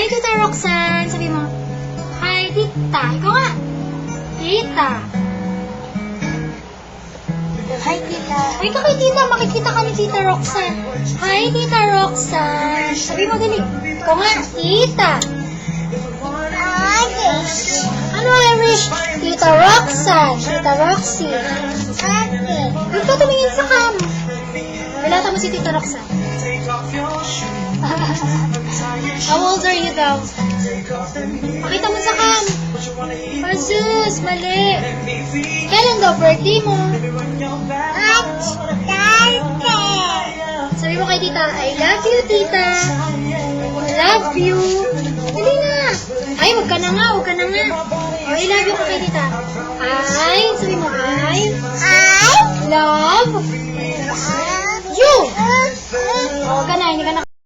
Hi, Tita Roxanne. Sabi mo, hi, Tita. Ikaw nga. Tita. Hi, tita. Ay, ikaw kay Tita. Makikita ka ni Tita Roxanne. Hi, Tita Roxanne. Sabi mo, dali. Ikaw nga, Tita. Irish. Ano Irish? Tita Roxanne. Tita Roxy. Ate. Ikaw tumingin sa cam. Balata mo si Tita Roxanne. How old are you daw? Pakita mo sa cam. Azus, mali. Kailan daw birthday mo? Sabi mo kay Tita, I love you, Tita. I love you. Dali na. Ay, wag ka na nga, wag ka na nga. Oh, I love you ka kay Tita. Sabi mo, I love you. Oh, wag ka na, hindi ka na